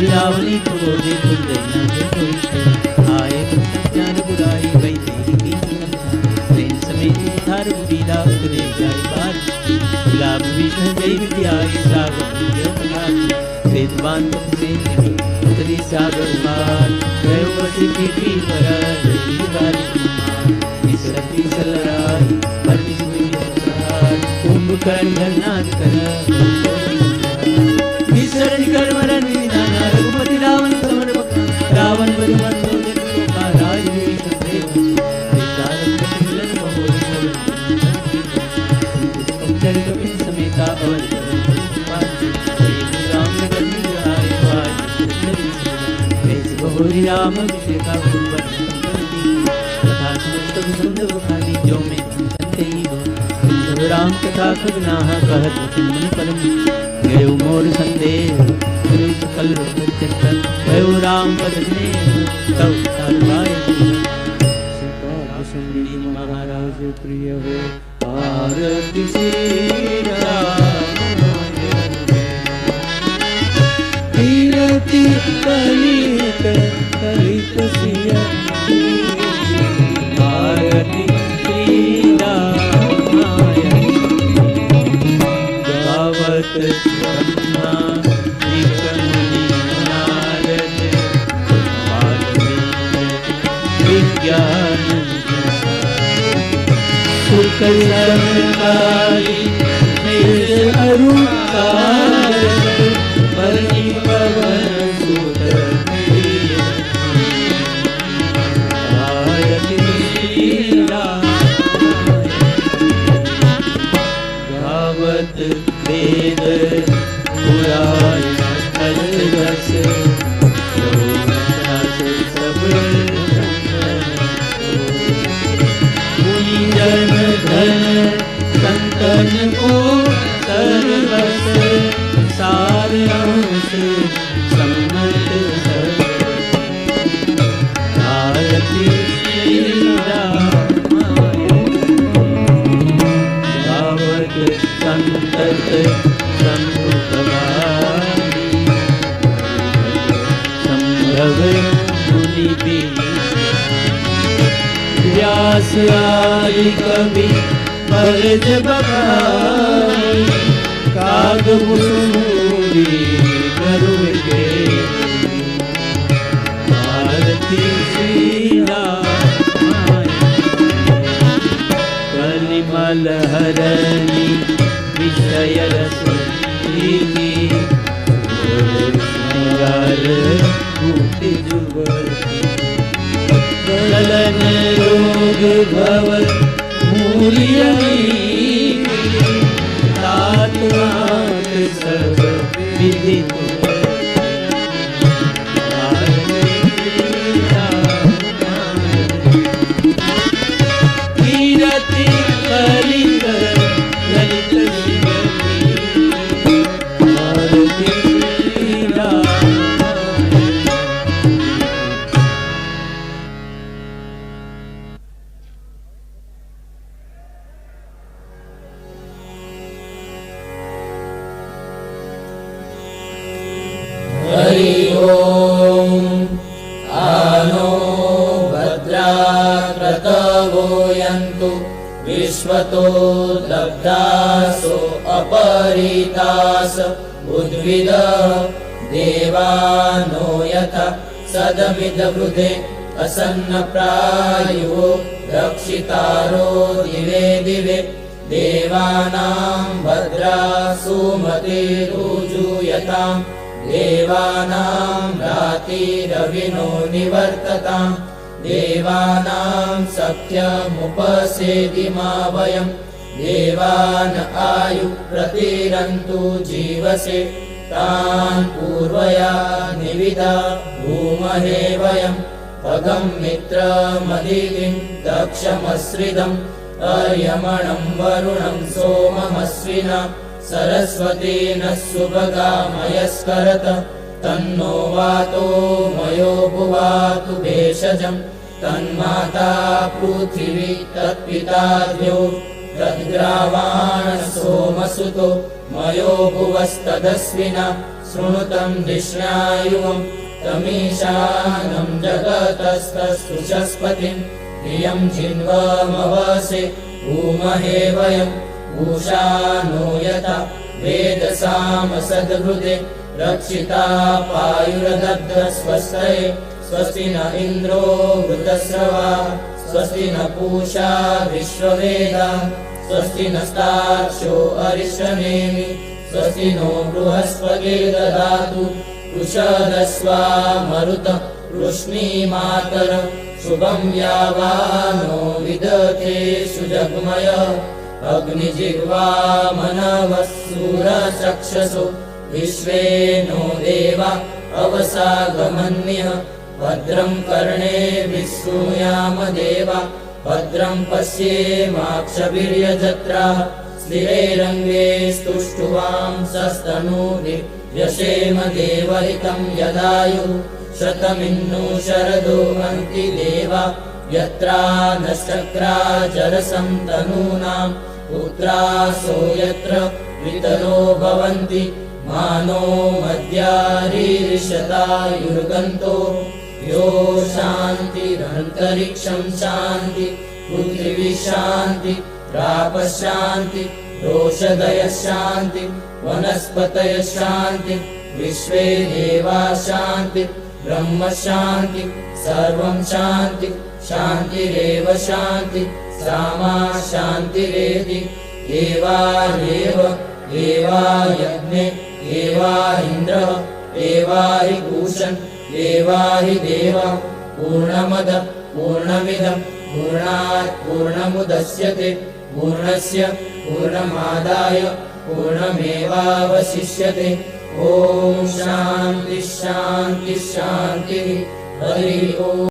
रावणी क्रोधे कुंदन आए ज्ञान बुराई गई तेरी प्रेम समेत थार बुरीदा उतरे जाए बार गुलाब विष्णु जय विद्याई सागर वेदवान तुमसे उतरी सागर पार गयो वसी पीठी पर निसरती सलराय भरती हुई संसार कुंभकर्ण धरनाथ कर विसरण कर मरण निदाना रघुपति रावण समर्पक रावण बलवान सोदन का राज विभीषण देव विचारक मिलन महोदय पंचर कपिल समेता अवध राम नगर आए वाज बहुरी राम अभिषेका कुर्बन तथा समस्त सुंदर खाली जो में संते ही हो राम कथा खगनाह कहत चिन्मन परम गयो मोर संदेह सकल चिंतन गयो राम पद ने तव तारवाय सुंदरी महाराज प्रिय हो आरती सीता कीर्ति कलित कलित सिया आरती सीता गावत ब्रह्मा विष्णु नारद विज्ञान सुकलंकारी अरुकार परि पवन सुत आरती गावत वेद पुराण रस सब मुनिजन धन संतन को सर्वस सार अंश सम्मत आरती गावत संतत संभव मुनि व्यास आदि कवि परज बखाई काग मुसुरी करुण के आरती सीता कलिमल हरणी विषय रस गलन रोग भव मूलियी तात सब विदित कीरति कलित ललित विश्वतो लब्धासो अपरितास उद्विद देवानो यथा सदमिद वृधे असन्न प्रायो रक्षितारो दिवे दिवे देवानां भद्रा सुमतिरुजूयतां देवानां रातिरविनो निवर्तताम् देवानां सख्यमुपसेदिमा वयं देवान् आयु प्रतिरन्तु जीवसे तान् पूर्वया निविदा भूमहे वयं पगं मित्रमदितिं दक्षमश्रिदम् अर्यमणं वरुणं सोममश्विना सरस्वती नः सुभगामयस्करत तन्नो वातो मयो भुवातु भेषजम् तन्माता पृथिवी तत्पिता द्यौ तद्ग्रावाण सोमसुतो मयो भुवस्तदस्विना शृणुतं धिष्ण्यायुवम् तमीशानं जगतस्तस्तुषस्पतिं धियं जिन्वमवसे भूमहे वयम् उषा नो यथा वेदसामसद्हृदे रक्षिता पायुरदग्धस्वस्तये स्वस्ति न इन्द्रो वृतस्रवाः स्वस्ति न पूषा विश्ववेदाः स्वस्ति नस्तार्क्ष्यो अरिष्टनेमि स्वस्ति नो बृहस्पतिर्दधातु ददातु उषदस्वा मरुत वृष्णीमातर शुभं यावानो विदते सुजग्मय अग्निजिह्वा मनवः सूरचक्षसो विश्वे नो देवा अवसागमन्यः भद्रं कर्णेभिः शृणुयाम देवा भद्रं पश्येमाक्षभिर्यजत्राः स्थिरैरङ्गे स्तुष्टुवांसस्तनूभिर्यशेम देवहितं यदायुः शतमिन्नु शरदो हन्ति देवा यत्रा नश्चक्रा जरसं तनूनां पुत्रासो यत्र वितरो भवन्ति मानो मद्यारीरिषतायुर्गन्तो यो शान्तिरन्तरिक्षं शान्ति पृथिवी शान्ति रापः शान्ति रोषधयः शान्ति वनस्पतयः शान्ति विश्वे देवा शान्ति ब्रह्म शान्ति सर्वं शान्ति शान्तिरेव शान्ति सामा शान्तिरेति देवारेव देवा यज्ञे देवा इन्द्रः देवा हि भूषन् देवा हि देवा पूर्णमद पूर्णमिदं पूर्णात् पूर्णमुदच्यते पूर्णस्य पूर्णमादाय पूर्णमेवावशिष्यते ॐ शान्ति शान्ति शान्तिः हरि ओम्।